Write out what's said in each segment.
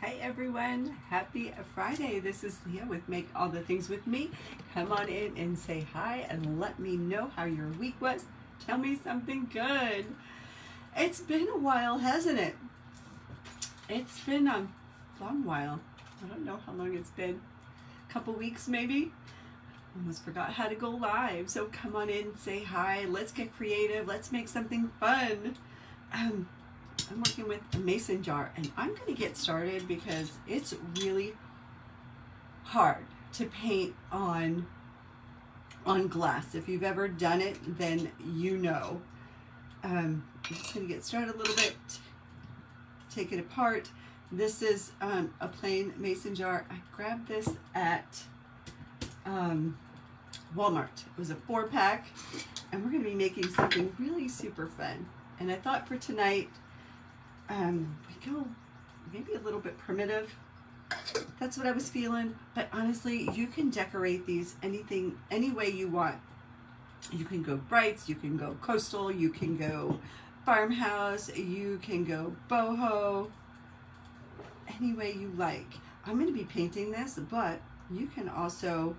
Hi everyone, happy Friday. This is Leah with Make All the Things With Me. Come on in and say hi and let me know how your week was. Tell me something good. It's been a while, hasn't it? It's been a long while. I don't know how long it's been. A couple weeks maybe? Almost forgot how to go live. So come on in, say hi. Let's get creative. Let's make something fun. I'm working with a mason jar and I'm going to get started because it's really hard to paint on glass. If you've ever done it, then you know. I'm just going to get started a little bit, take it apart. This is a plain mason jar. I grabbed this at Walmart. It was a 4-pack and we're going to be making something really super fun. And I thought for tonight, we go maybe a little bit primitive. That's what I was feeling. But honestly, you can decorate these any way you want. You can go brights, you can go coastal, you can go farmhouse, you can go boho, any way you like. I'm going to be painting this, but you can also,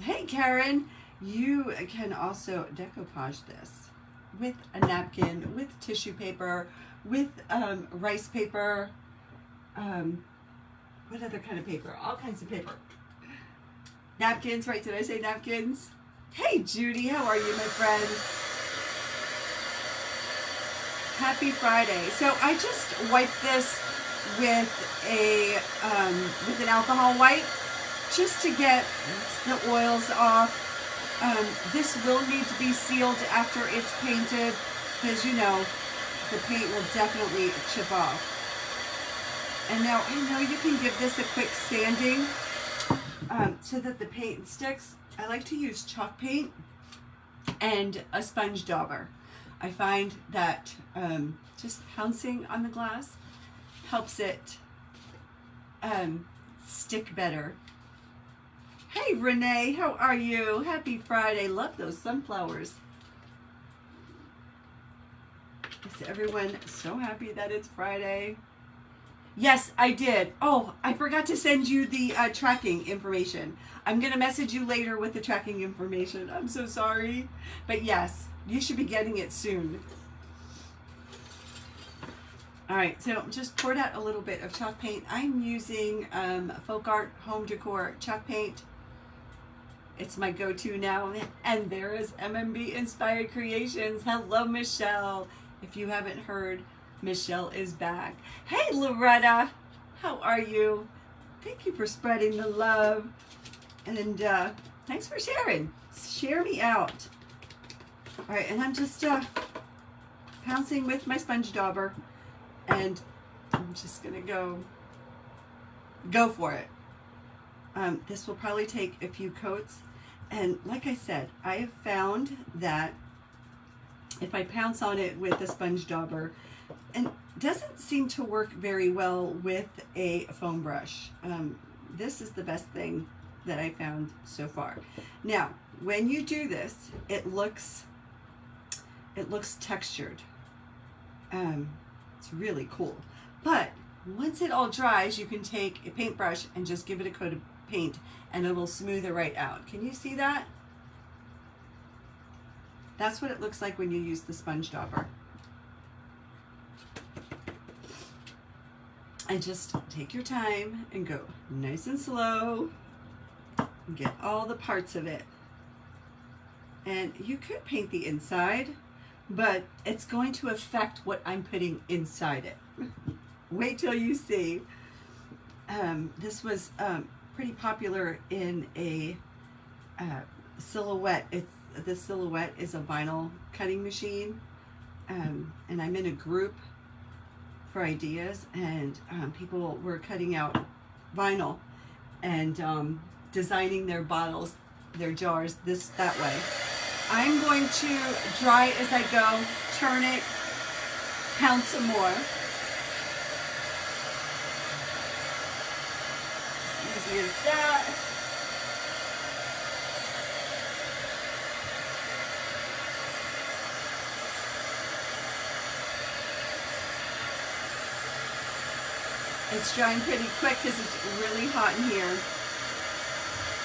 hey Karen, you can also decoupage this with a napkin, with tissue paper, with rice paper, what other kind of paper? All kinds of paper. Napkins, right? Did I say napkins? Hey Judy, how are you, my friend? Happy Friday. So I just wiped this with an alcohol wipe just to get the oils off. This will need to be sealed after it's painted because, you know, the paint will definitely chip off. And now I know you can give this a quick sanding so that the paint sticks. I like to use chalk paint and a sponge dauber. I find that just pouncing on the glass helps it stick better. Hey Renee, how are you? Happy Friday. Love those sunflowers. Is everyone so happy that it's Friday? Yes, I did. Oh, I forgot to send you the tracking information. I'm going to message you later with the tracking information. I'm so sorry. But yes, you should be getting it soon. All right, so just poured out a little bit of chalk paint. I'm using Folk Art Home Decor chalk paint. It's my go-to now. And there is MMB Inspired Creations. Hello, Michelle. If you haven't heard, Michelle is back. Hey, Loretta. How are you? Thank you for spreading the love. And thanks for sharing. Share me out. All right, and I'm just pouncing with my sponge dauber. And I'm just going to go for it. This will probably take a few coats. And like I said, I have found that if I pounce on it with a sponge dauber, and doesn't seem to work very well with a foam brush. This is the best thing that I found so far. Now, when you do this, it looks textured. It's really cool. But once it all dries, you can take a paintbrush and just give it a coat of paint and it will smooth it right out. Can you see that? That's what it looks like when you use the sponge dauber. And just take your time and go nice and slow and get all the parts of it. And you could paint the inside, but it's going to affect what I'm putting inside it. Wait till you see. This was pretty popular in a silhouette. The silhouette is a vinyl cutting machine, and I'm in a group for ideas, and people were cutting out vinyl and designing their bottles, their jars, that way. I'm going to dry as I go, turn it, pound some more. As easy as that. It's drying pretty quick because it's really hot in here.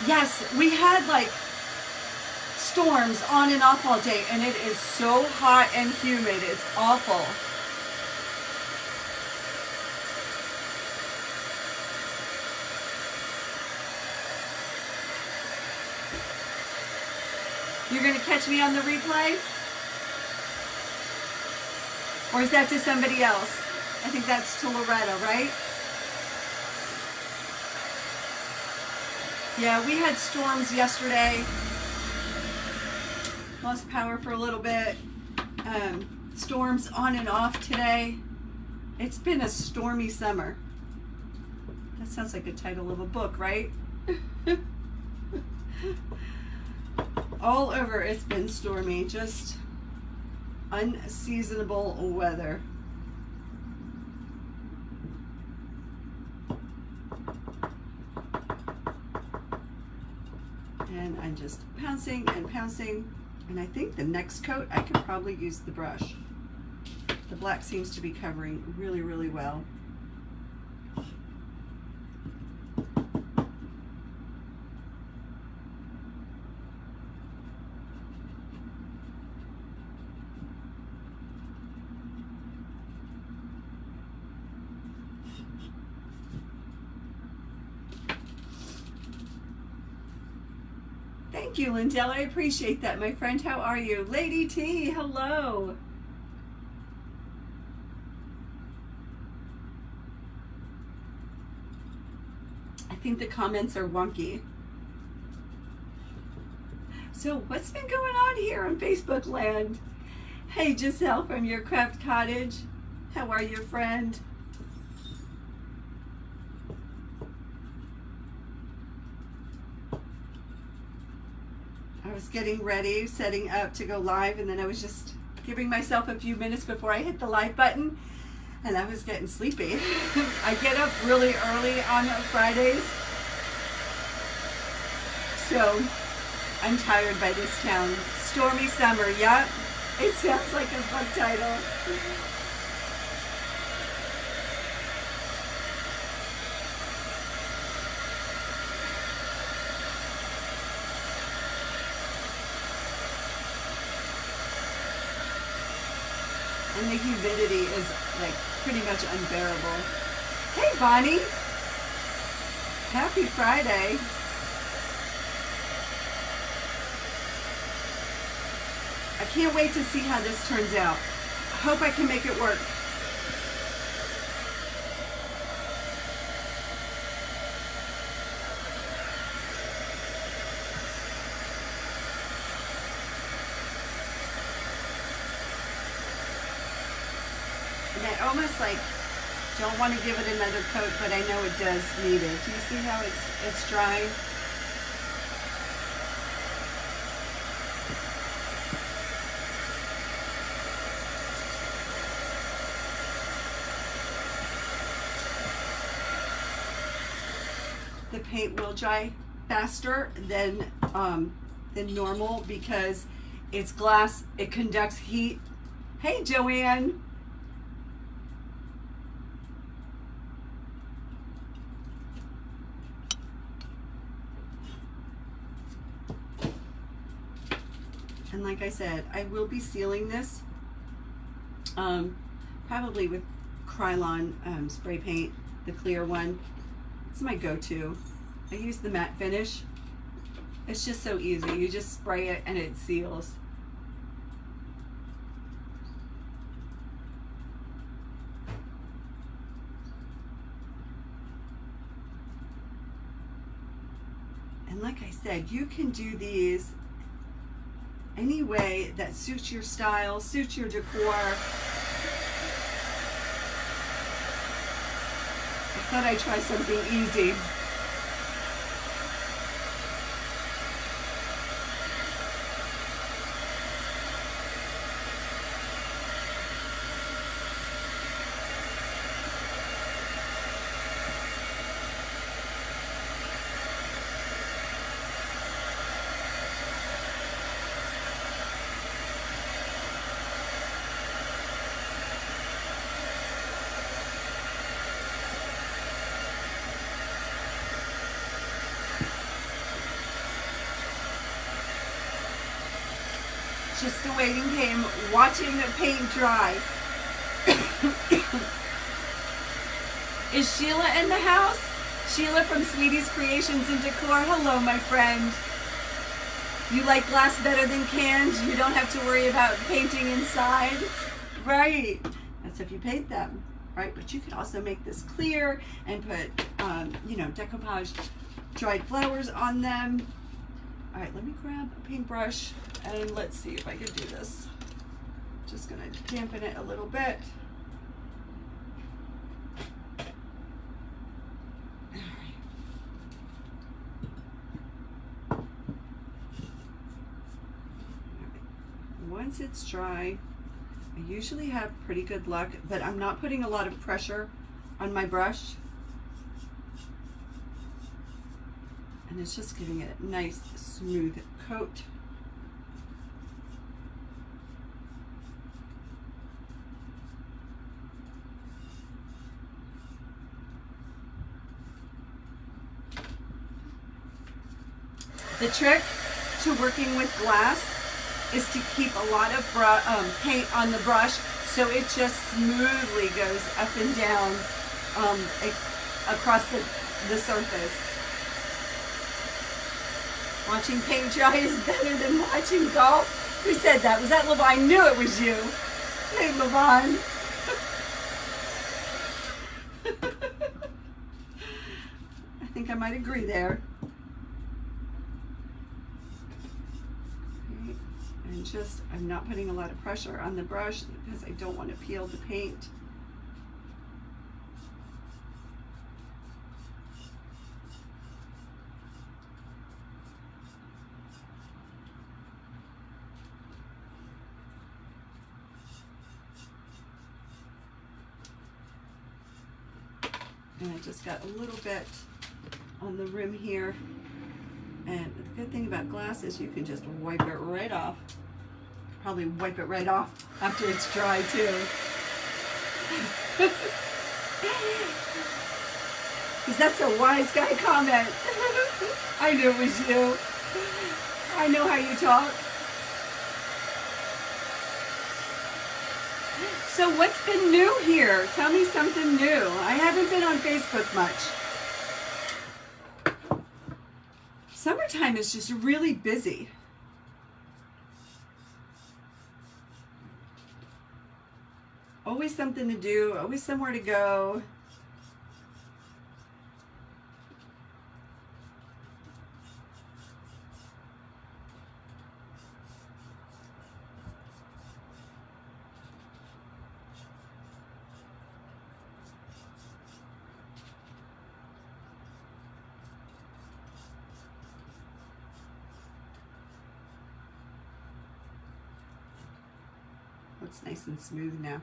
Yes, we had like storms on and off all day, and it is so hot and humid. It's awful. You're going to catch me on the replay? Or is that to somebody else? I think that's to Loretta, right? Yeah, we had storms yesterday. Lost power for a little bit. Storms on and off today. It's been a stormy summer. That sounds like a title of a book, right? All over it's been stormy, just unseasonable weather. And I'm just pouncing and pouncing, and I think the next coat I could probably use the brush. The black seems to be covering really, really well. Thank you, Lindell. I appreciate that, my friend. How are you? Lady T, hello. I think the comments are wonky. So what's been going on here on Facebook land? Hey, Giselle from Your Craft Cottage. How are you, friend? I was getting ready, setting up to go live, and then I was just giving myself a few minutes before I hit the live button, and I was getting sleepy. I get up really early on Fridays, so I'm tired by this town. Stormy summer, yeah, it sounds like a book title. And the humidity is like pretty much unbearable. Hey Bonnie, happy Friday. I can't wait to see how this turns out. I hope I can make it work. And I almost like don't want to give it another coat, but I know it does need it. Do you see how it's drying? The paint will dry faster than normal because it's glass. It conducts heat. Hey, Joanne. And like I said, I will be sealing this probably with Krylon spray paint, the clear one. It's my go-to. I use the matte finish. It's just so easy. You just spray it and it seals. And like I said, you can do these any way that suits your style, suits your decor. I thought I'd try something easy. Just the waiting game, watching the paint dry. Is Sheila in the house? Sheila from Sweetie's Creations and Decor. Hello, my friend. You like glass better than cans? You don't have to worry about painting inside? Right. That's if you paint them, right? But you could also make this clear and put, decoupage dried flowers on them. All right, let me grab a paintbrush and let's see if I can do this. Just gonna dampen it a little bit. Once it's dry, I usually have pretty good luck, but I'm not putting a lot of pressure on my brush. And it's just giving it a nice smooth coat. The trick to working with glass is to keep a lot of paint on the brush so it just smoothly goes up and down across the surface. Watching paint dry is better than watching golf. Who said that? Was that Levon? I knew it was you. Hey, Levon. I think I might agree there. Okay. And just, I'm not putting a lot of pressure on the brush because I don't want to peel the paint. And I just got a little bit on the rim here. And the good thing about glass is you can just wipe it right off. Probably wipe it right off after it's dry too. Because that's a wise guy comment. I knew it was you. I know how you talk. So what's been new here? Tell me something new. I haven't been on Facebook much. Summertime is just really busy. Always something to do, always somewhere to go. Looks nice and smooth now.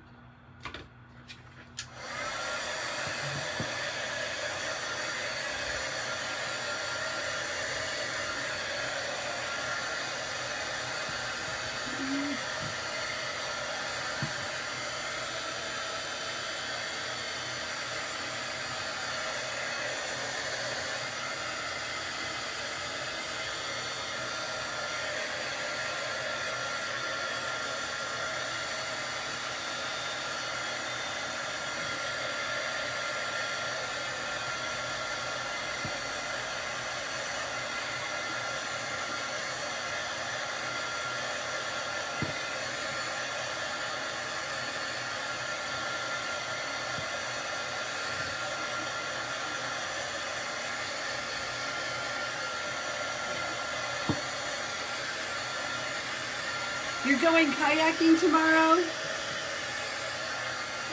You're going kayaking tomorrow?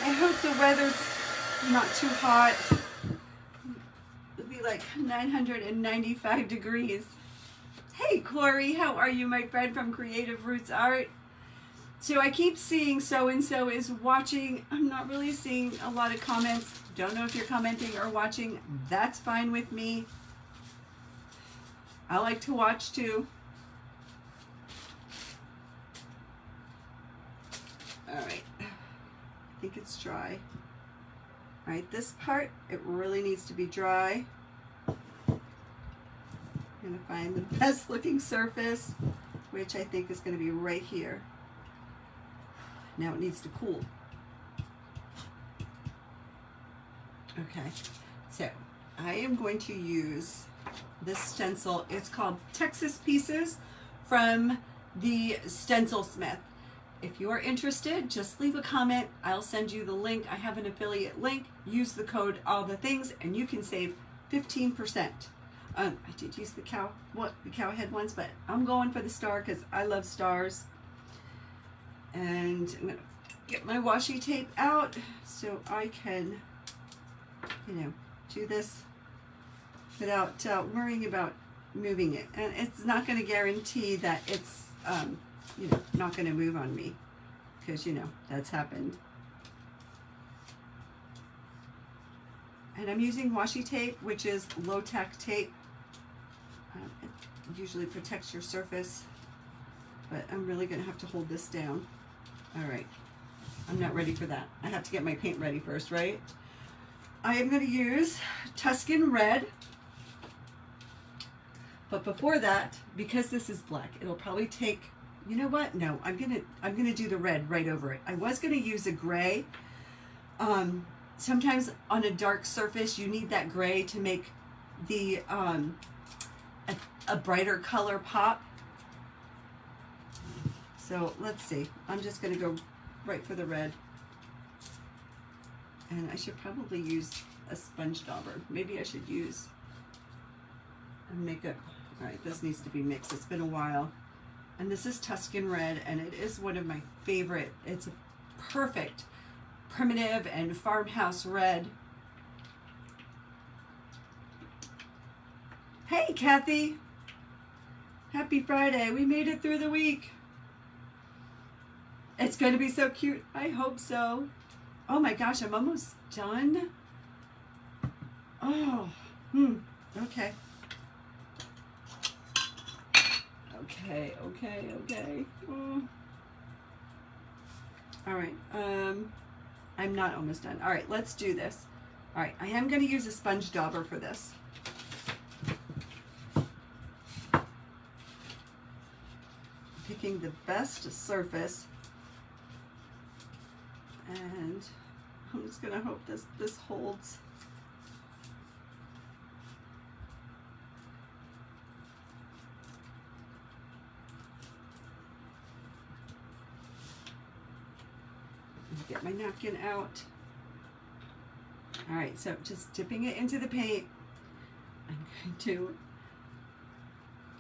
I hope the weather's not too hot. It'll be like 995 degrees. Hey Corey, how are you, my friend from Creative Roots Art? So I keep seeing so-and-so is watching. I'm not really seeing a lot of comments. Don't know if you're commenting or watching. That's fine with me. I like to watch too. All right, I think it's dry. All right, this part, it really needs to be dry. I'm gonna find the best looking surface. which I think is going to be right here. Now it needs to cool. Okay, so I am going to use this stencil. It's called Texas Pieces from the Stencil Smith. If you are interested, just leave a comment. I'll send you the link. I have an affiliate link. Use the code all the things and you can save 15%. I did use the cow head once, but I'm going for the star because I love stars. And I'm going to get my washi tape out so I can, you know, do this without worrying about moving it. And it's not going to guarantee that it's, you know, not going to move on me because, you know, that's happened. And I'm using washi tape, which is low-tack tape. It usually protects your surface, but I'm really going to have to hold this down. All right, I'm not ready for that. I have to get my paint ready first, right? I am going to use Tuscan Red, but before that, because this is black, it'll probably take, you know what? No, I'm gonna do the red right over it. I was gonna use a gray. Sometimes on a dark surface, you need that gray to make the a brighter color pop. So let's see. I'm just gonna go right for the red. And I should probably use a sponge dauber. Maybe I should use a makeup. All right, this needs to be mixed. It's been a while. And this is Tuscan Red, and it is one of my favorite. It's a perfect primitive and farmhouse red. Hey, Kathy. Happy Friday. We made it through the week. It's going to be so cute. I hope so. Oh my gosh, I'm almost done. Oh, okay. Okay. All right, I'm not almost done. All right, let's do this. All right, I am going to use a sponge dauber for this. Picking the best surface, and I'm just going to hope this holds. Get my napkin out. All right, so just dipping it into the paint. I'm going to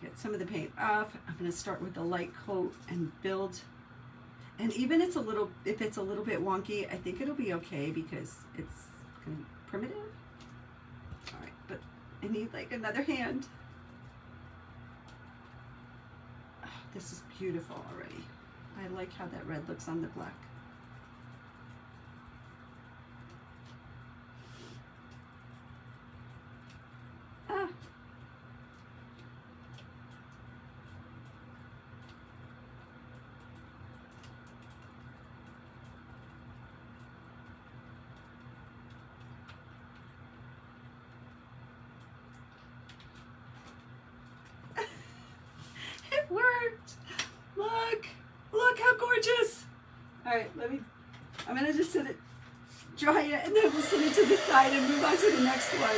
get some of the paint off. I'm going to start with the light coat and build. And even if it's a little bit wonky, I think it'll be okay because it's going to be primitive. All right, but I need like another hand. Oh, this is beautiful already. I like how that red looks on the black. It worked. Look how gorgeous. All right, I'm gonna just sit it, dry it, and then we'll sit it to the side and move on to the next one.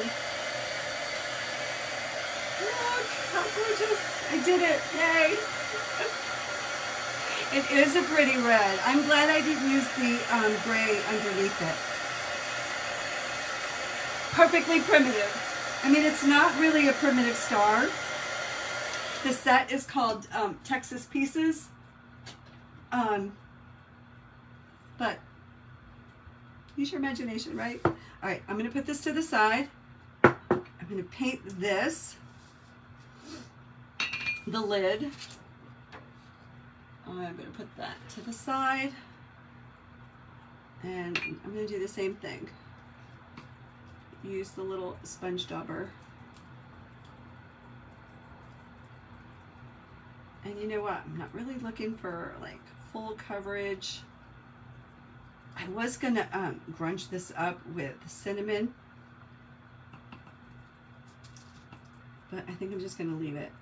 Look how gorgeous. I did it, yay. It is a pretty red. I'm glad I didn't use the gray underneath it. Perfectly primitive. I mean, it's not really a primitive star. The set is called Texas Pieces. But use your imagination, right? All right, I'm going to put this to the side. I'm going to paint this, the lid. I'm going to put that to the side. And I'm going to do the same thing. Use the little sponge dauber. And you know what? I'm not really looking for like full coverage. I was gonna grunge this up with cinnamon, but I think I'm just gonna leave it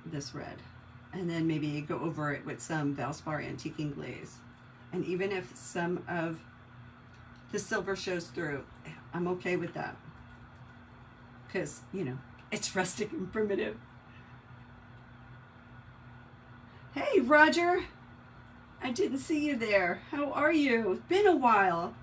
this red. And then maybe go over it with some Valspar antiquing glaze. And even if some of the silver shows through, I'm okay with that. Because, you know, it's rustic and primitive. Hey, Roger. I didn't see you there. How are you? It's been a while.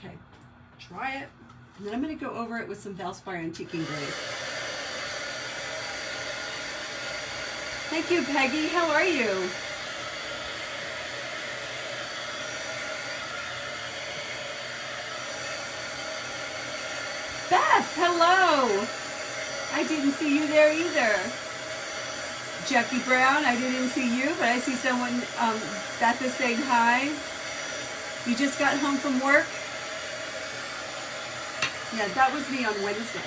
Okay, try it. And then I'm going to go over it with some Valspar antiquing glaze. Thank you, Peggy. How are you? Beth, hello. I didn't see you there either. Jackie Brown, I didn't see you, but I see someone, Beth is saying hi. You just got home from work? Yeah, that was me on Wednesday.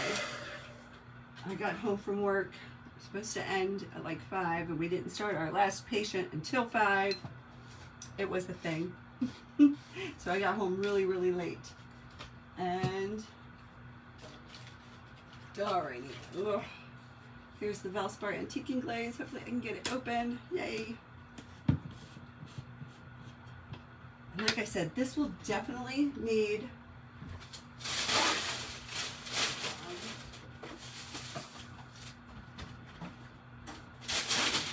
I got home from work. It was supposed to end at like 5, and we didn't start our last patient until 5. It was a thing. So I got home really, really late. And, alrighty. Ugh. Here's the Valspar antiquing glaze. Hopefully I can get it open. Yay. And like I said, this will definitely need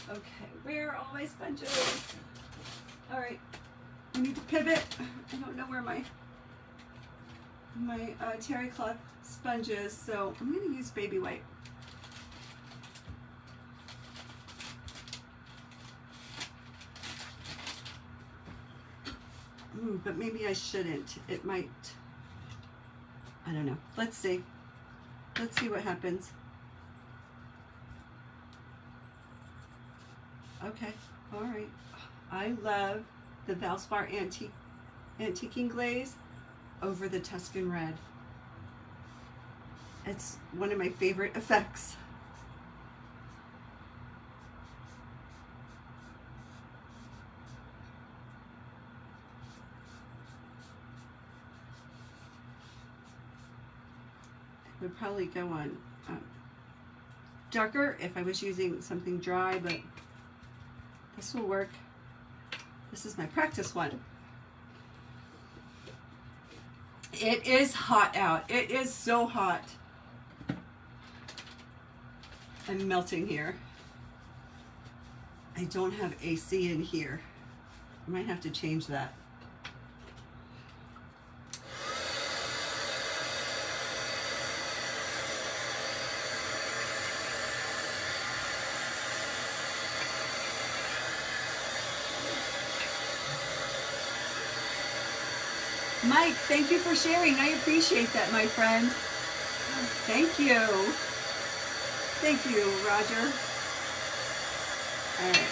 okay, where are all my sponges? Alright, I need to pivot. I don't know where my terry cloth sponge is, so I'm going to use baby white. But maybe I shouldn't. It might, I don't know. Let's see. Let's see what happens. Okay, all right. I love the Valspar antiquing glaze over the Tuscan red. It's one of my favorite effects. Would probably go on darker if I was using something dry, but this will work. This is my practice one. It is hot out. It is so hot. I'm melting here. I don't have AC in here. I might have to change that. Mike, thank you for sharing. I appreciate that, my friend. Thank you. Thank you, Roger. All right.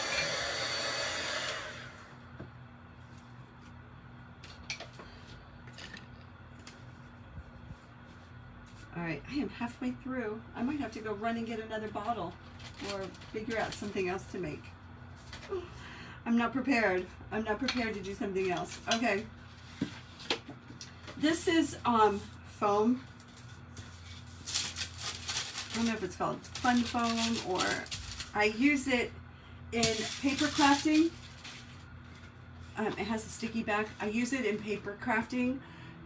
All right, I am halfway through. I might have to go run and get another bottle or figure out something else to make. I'm not prepared. I'm not prepared to do something else. Okay. This is foam. I don't know if it's called fun foam, or I use it in paper crafting. It has a sticky back. I use it in paper crafting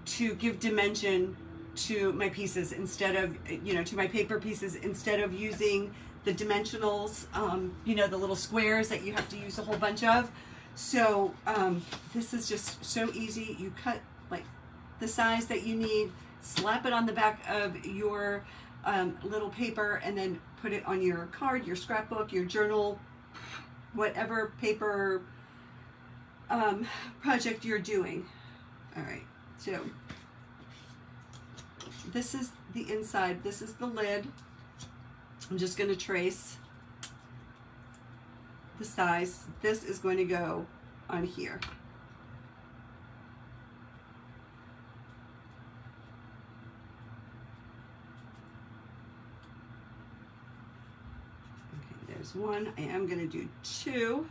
to give dimension to my pieces instead of, to my paper pieces, instead of using the dimensionals, the little squares that you have to use a whole bunch of. So this is just so easy. You cut like the size that you need, slap it on the back of your little paper, and then put it on your card, your scrapbook, your journal, whatever paper project you're doing. All right, so this is the inside, this is the lid. I'm just going to trace the size. This is going to go on here. Okay, there's one. I am going to do two.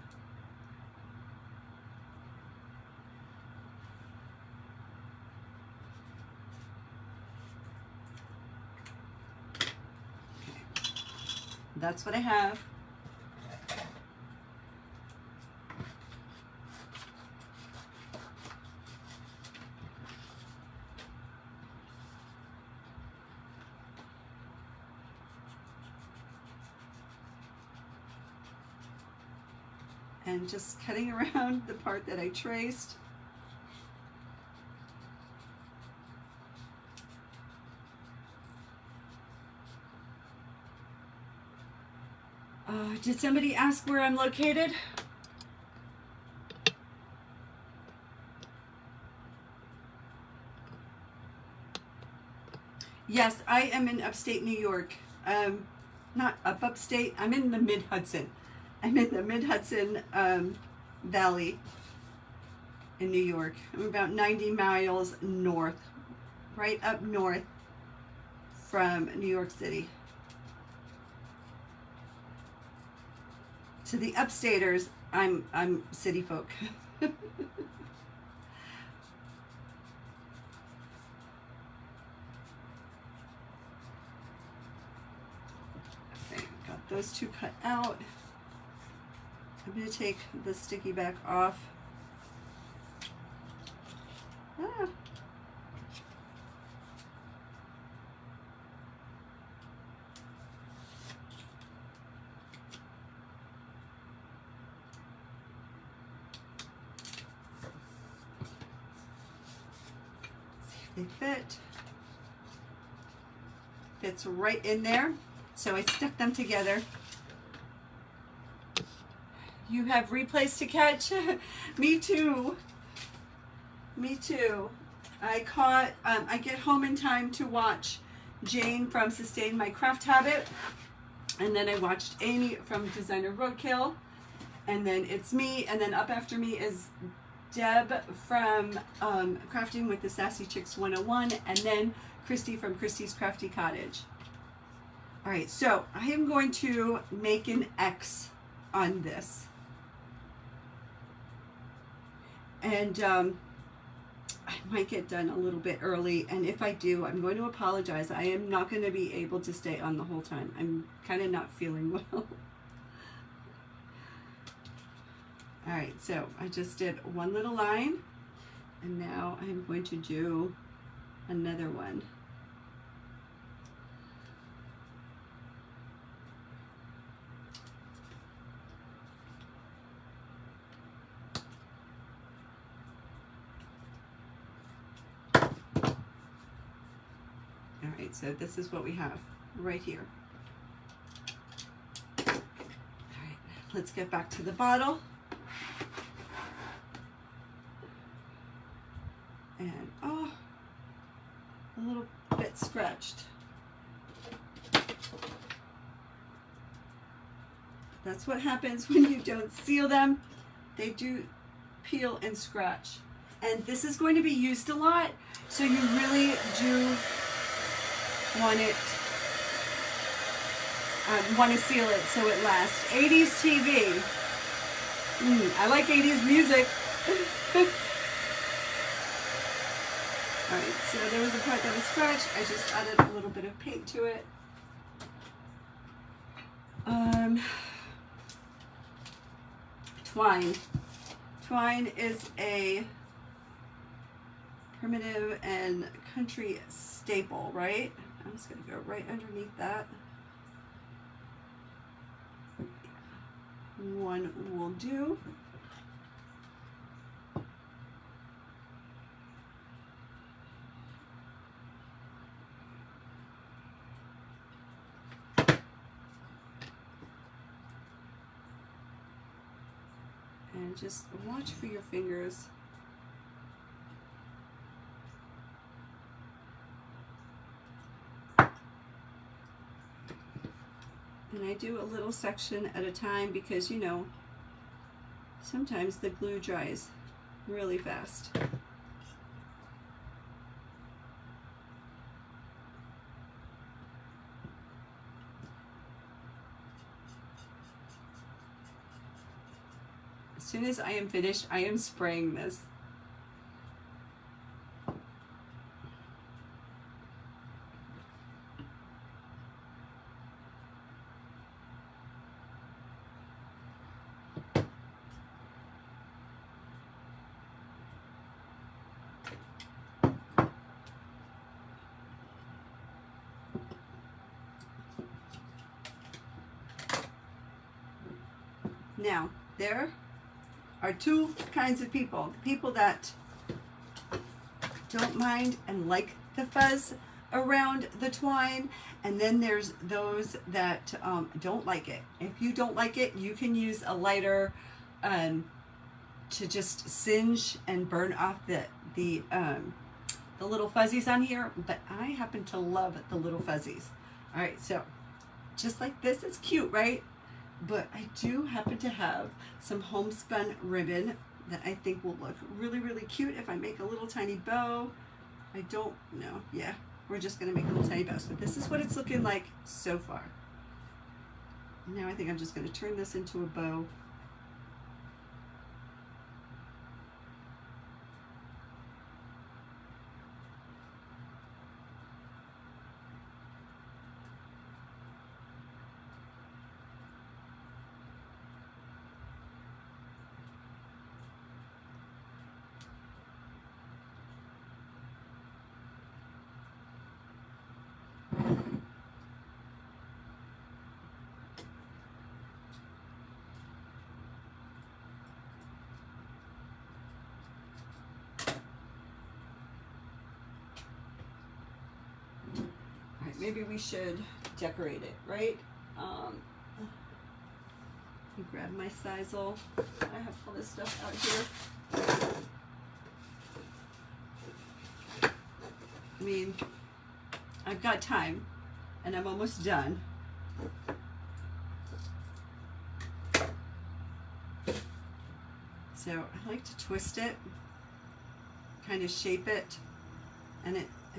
That's what I have. And just cutting around the part that I traced. Did somebody ask where I'm located? Yes, I am in upstate New York. Not upstate, I'm in the mid-Hudson. I'm in the mid-Hudson Valley in New York. I'm about 90 miles north, right up north from New York City. To the upstaters, I'm city folk. Okay, got those two cut out. I'm going to take the sticky back off. Ah. They fit. Fits right in there. So I stuck them together. You have replays to catch? Me too. Me too. I get home in time to watch Jane from Sustain My Craft Habit. And then I watched Amy from Designer Roadkill. And then it's me. And then up after me is Deb from Crafting with the Sassy Chicks 101, and then Christy from Christy's Crafty Cottage. All right, so I am going to make an X on this. And I might get done a little bit early, and if I do, I'm going to apologize. I am not going to be able to stay on the whole time. I'm kind of not feeling well. All right, so I just did one little line, and now I'm going to do another one. All right, so this is what we have right here. All right, let's get back to the bottle. And oh, a little bit scratched. That's what happens when you don't seal them. They do peel and scratch. And this is going to be used a lot, so you really do want to seal it so it lasts. 80s TV. I like 80s music. Alright, so there was a part that was scratched. I just added a little bit of paint to it. Twine. Twine is a primitive and country staple, right? I'm just going to go right underneath that. One will do. And just watch for your fingers. And I do a little section at a time because, you know, Sometimes the glue dries really fast. As soon as I am finished, I am spraying this. Now, there are two kinds of people. The people that don't mind and like the fuzz around the twine, and then there's those that don't like it. If you don't like it, you can use a lighter to just singe and burn off the little fuzzies on here, but I happen to love the little fuzzies. All right, so just like this, it's cute, right? But I do happen to have some homespun ribbon that I think will look really, really cute if I make a little tiny bow. I don't know. Yeah, we're just going to make a little tiny bow. So this is what it's looking like so far. Now I think I'm just going to turn this into a bow. Maybe we should decorate it, right? Let me grab my sisal. I have all this stuff out here. I mean, I've got time, and I'm almost done. So I like to twist it, kind of shape it, and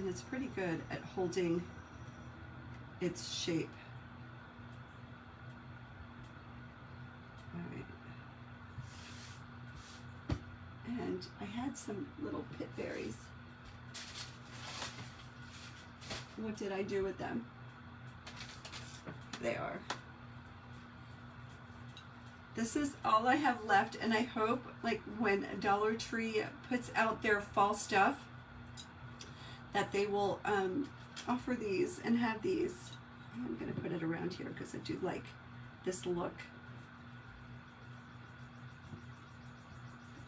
it's pretty good at holding its shape. All right. And I had some little pit berries. What did I do with them? They are. This is all I have left, and I hope, like, when Dollar Tree puts out their fall stuff, that they will offer these and have these. I'm going to put it around here because I do like this look.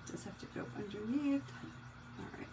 It does have to go underneath. All right.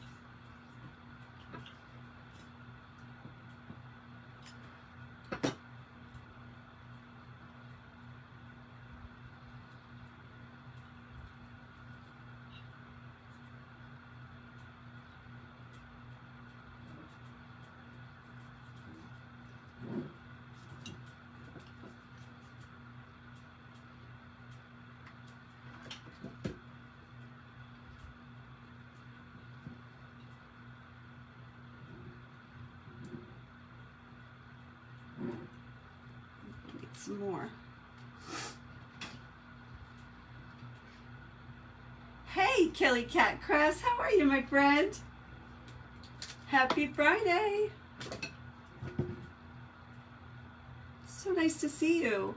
Some more. Hey, Kelly Cat Crafts, how are you, my friend? Happy Friday. So nice to see you.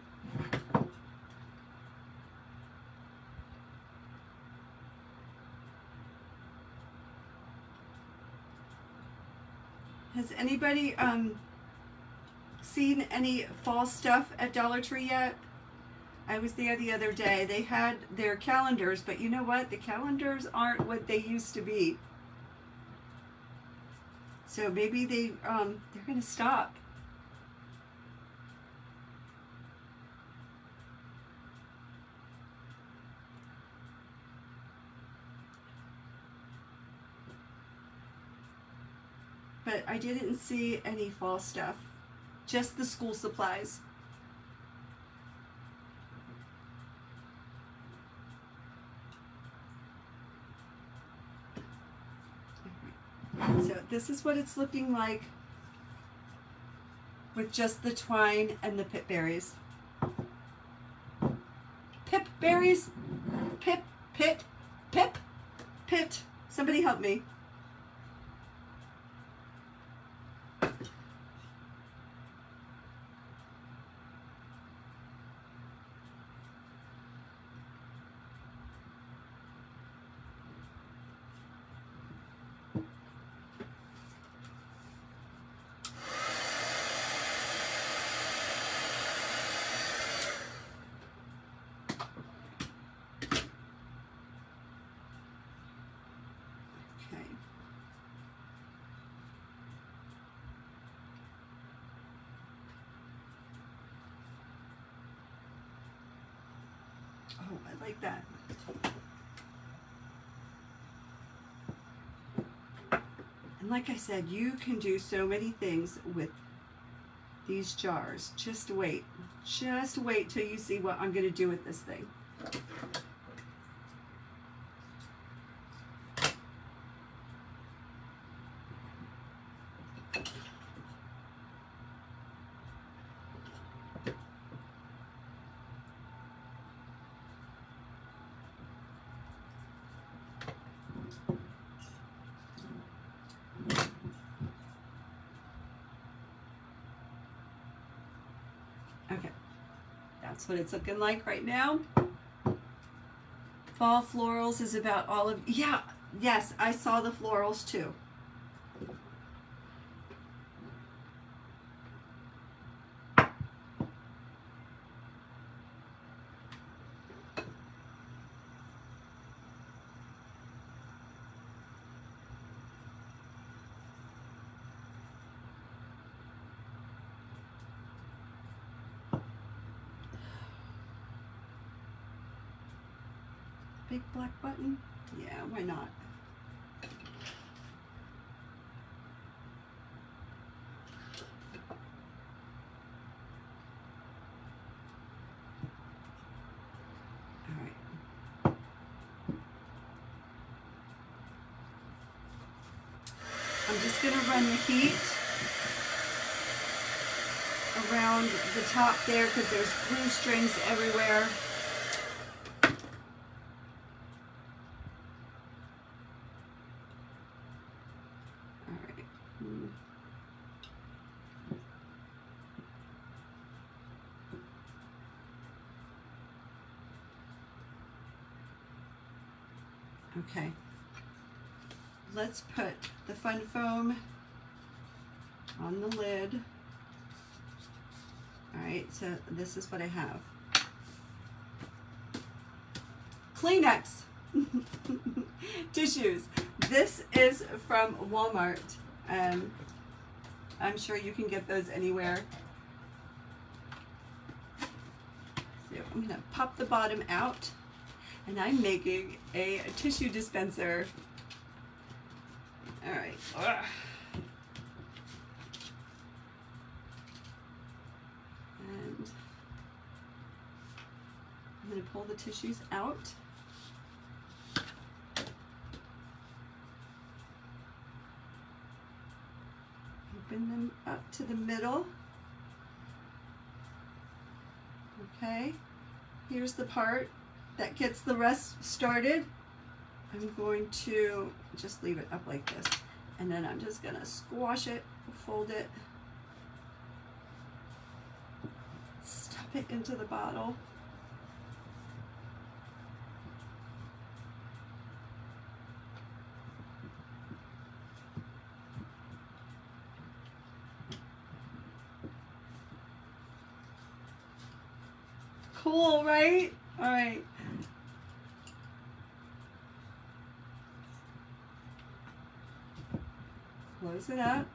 Has anybody seen any fall stuff at Dollar Tree yet? I was there the other day. They had their calendars, but you know what? The calendars aren't what they used to be. So maybe they're going to stop. But I didn't see any fall stuff. Just the school supplies. this is what it's looking like with just the twine and the pip berries. Pip berries? Pip, pit, pip, pit. Somebody help me. Okay. Oh, I like that. And like I said, you can do so many things with these jars. Just wait. Just wait till you see what I'm going to do with this thing. Okay, that's what it's looking like right now. Fall florals is about all of, yeah, yes, I saw the florals too. Big black button? Yeah, why not? All right. I'm just going to run the heat around the top there because there's glue strings everywhere. Okay, let's put the fun foam on the lid. All right, so this is what I have. Kleenex, tissues. This is from Walmart. I'm sure you can get those anywhere. So I'm gonna pop the bottom out. And I'm making a tissue dispenser. All right. Ugh. And I'm going to pull the tissues out. Open them up to the middle. Okay. Here's the part that gets the rest started. I'm going to just leave it up like this, and then I'm just gonna squash it, fold it, stuff it into the bottle. Cool, right? All right. Close it up.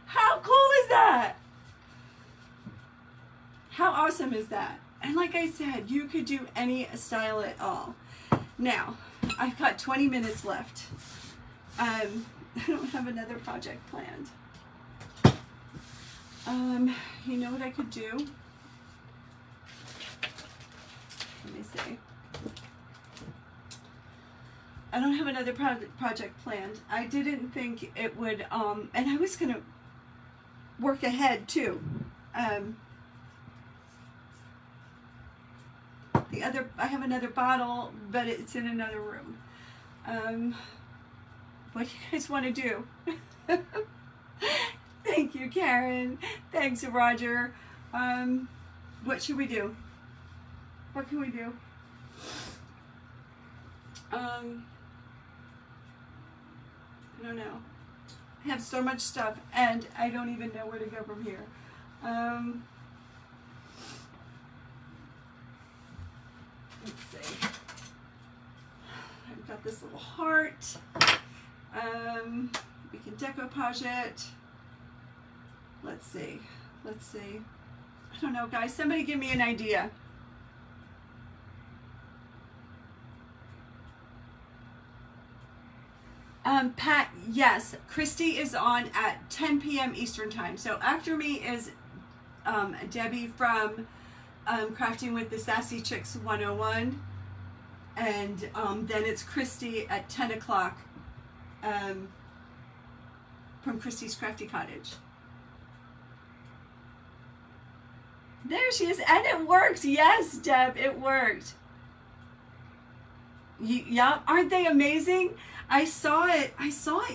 How cool is that? How awesome is that? And like I said, you could do any style at all. Now, I've got 20 minutes left. I don't have another project planned. You know what I could do? see. I don't have another project planned. I didn't think it would, and I was going to work ahead too. I have another bottle, but it's in another room. What do you guys want to do? Thank you, Karen. Thanks, Roger. What should we do? What can we do? I don't know. I have so much stuff, and I don't even know where to go from here. Let's see. I've got this little heart. We can decoupage it. Let's see. Let's see. I don't know, guys. Somebody give me an idea. Pat, yes. Christy is on at 10 p.m. Eastern time. So after me is Debbie from Crafting with the Sassy Chicks 101. And then it's Christy at 10 o'clock from Christy's Crafty Cottage. There she is, and it worked. Yes, Deb, it worked. Yeah, aren't they amazing? I saw it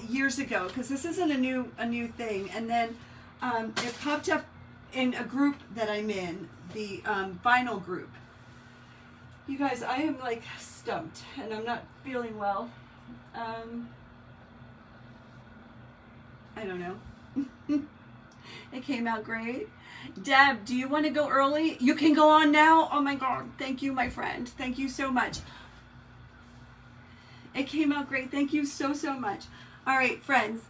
years ago, because this isn't a new thing, and then it popped up in a group that I'm in, the vinyl group. You guys, I am like stumped, and I'm not feeling well. I don't know. It came out great. Deb, do you want to go early? You can go on now. Oh my God. Thank you, my friend. Thank you so much. It came out great. Thank you so much. All right, friends.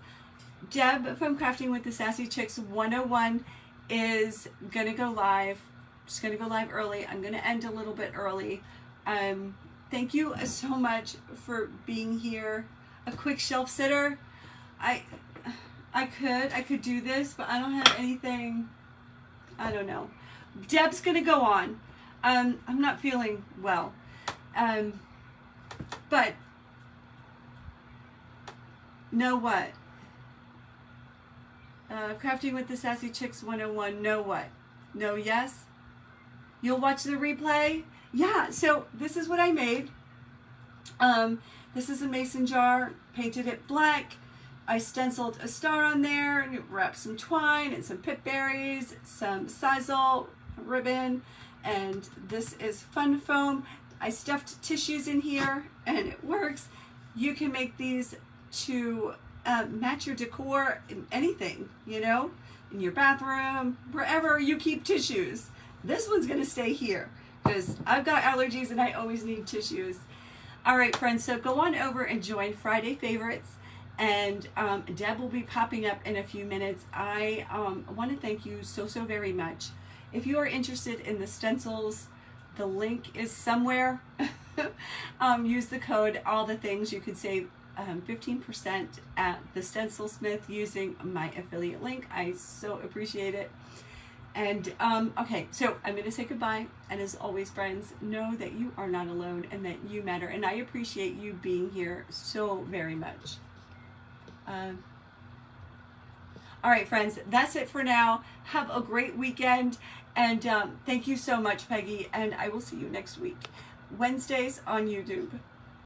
Deb from Crafting with the Sassy Chicks 101 is going to go live. She's going to go live early. I'm going to end a little bit early. Thank you so much for being here. A quick shelf sitter. I could do this, but I don't have anything. I don't know. Deb's gonna go on. I'm not feeling well. But know what? Crafting with the Sassy Chicks 101, know what? No, yes? You'll watch the replay? Yeah, so this is what I made. This is a mason jar, painted it black. I stenciled a star on there, and wrapped some twine and some pip berries, some sisal ribbon, and this is fun foam. I stuffed tissues in here, and it works. You can make these to match your decor in anything, you know, in your bathroom, wherever you keep tissues. This one's gonna stay here because I've got allergies and I always need tissues. All right, friends, so go on over and join Friday Favorites. And Deb will be popping up in a few minutes. I want to thank you so very much. If you are interested in the stencils, the link is somewhere. Use the code, all the things. You could save 15% at the Stencilsmith using my affiliate link. I so appreciate it. And okay, so I'm going to say goodbye. And as always, friends, know that you are not alone and that you matter. And I appreciate you being here so very much. All right, friends, that's it for now. Have a great weekend, and thank you so much, Peggy, and I will see you next week, Wednesdays on YouTube.